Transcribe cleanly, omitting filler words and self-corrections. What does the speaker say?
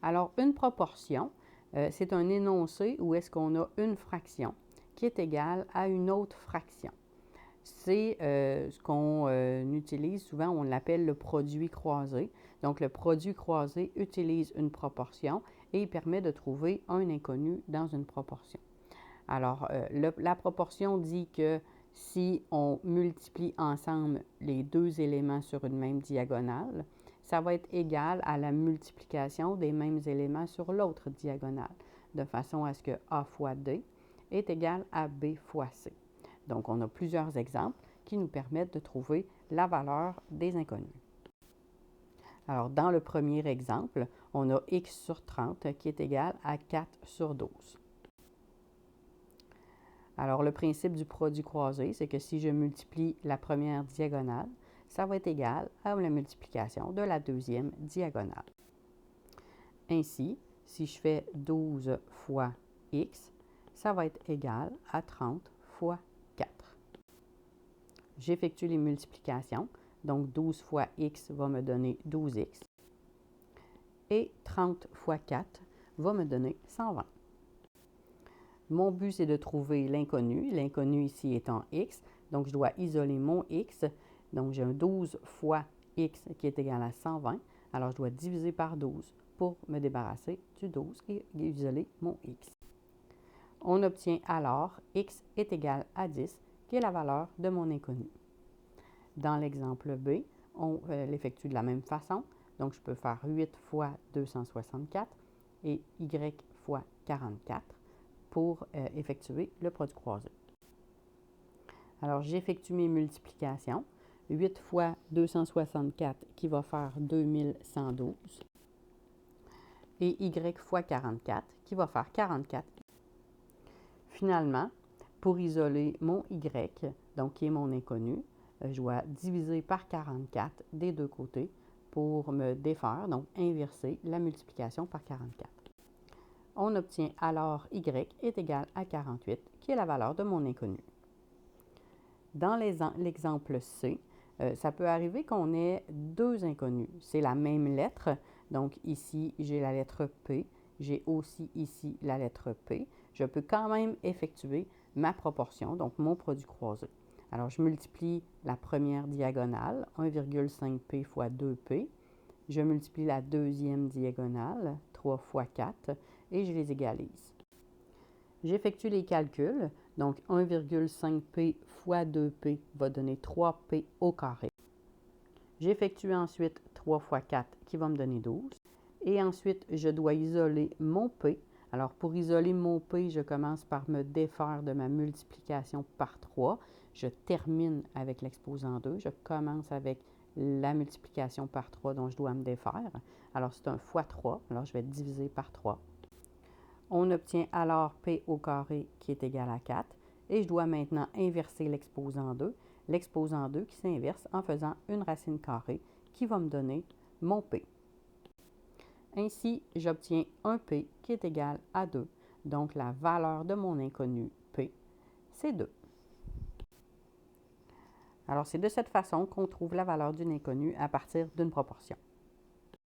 Alors, une proportion, c'est un énoncé où est-ce qu'on a une fraction qui est égale à une autre fraction. C'est ce qu'on utilise souvent, on l'appelle le produit croisé. Donc, le produit croisé utilise une proportion et il permet de trouver un inconnu dans une proportion. Alors, la proportion dit que si on multiplie ensemble les deux éléments sur une même diagonale, ça va être égal à la multiplication des mêmes éléments sur l'autre diagonale, de façon à ce que A fois D est égal à B fois C. Donc, on a plusieurs exemples qui nous permettent de trouver la valeur des inconnus. Alors, dans le premier exemple, on a x sur 30 qui est égal à 4 sur 12. Alors, le principe du produit croisé, c'est que si je multiplie la première diagonale, ça va être égal à la multiplication de la deuxième diagonale. Ainsi, si je fais 12 fois x, ça va être égal à 30 fois 4. J'effectue les multiplications, donc 12 fois x va me donner 12x et 30 fois 4 va me donner 120. Mon but, c'est de trouver l'inconnu. L'inconnu ici étant x, donc je dois isoler mon x. Donc, j'ai un 12 fois x qui est égal à 120. Alors, je dois diviser par 12 pour me débarrasser du 12 et isoler mon x. On obtient alors x est égal à 10, qui est la valeur de mon inconnu. Dans l'exemple B, on l'effectue de la même façon. Donc, je peux faire 8 fois 264 et y fois 44 pour effectuer le produit croisé. Alors, j'effectue mes multiplications. 8 fois 264 qui va faire 2112 et y fois 44 qui va faire 44. Finalement, pour isoler mon y, donc qui est mon inconnu, je dois diviser par 44 des deux côtés pour me défaire, donc inverser la multiplication par 44. On obtient alors y est égal à 48, qui est la valeur de mon inconnu. Dans l'exemple C, ça peut arriver qu'on ait deux inconnus. C'est la même lettre, donc ici j'ai la lettre P, j'ai aussi ici la lettre P. Je peux quand même effectuer ma proportion, donc mon produit croisé. Alors, je multiplie la première diagonale, 1,5P fois 2P. Je multiplie la deuxième diagonale, 3 fois 4, et je les égalise. J'effectue les calculs, donc 1,5P fois 2P va donner 3P au carré. J'effectue ensuite 3 fois 4 qui va me donner 12. Et ensuite, je dois isoler mon P. Alors, pour isoler mon P, je commence par me défaire de ma multiplication par 3. Je termine avec l'exposant 2. Je commence avec la multiplication par 3 dont je dois me défaire. Alors, c'est un fois 3. Alors, je vais diviser par 3. On obtient alors P au carré qui est égal à 4. Et je dois maintenant inverser l'exposant 2. L'exposant 2 qui s'inverse en faisant une racine carrée qui va me donner mon P. Ainsi, j'obtiens un P qui est égal à 2. Donc, la valeur de mon inconnu P, c'est 2. Alors, c'est de cette façon qu'on trouve la valeur d'une inconnue à partir d'une proportion.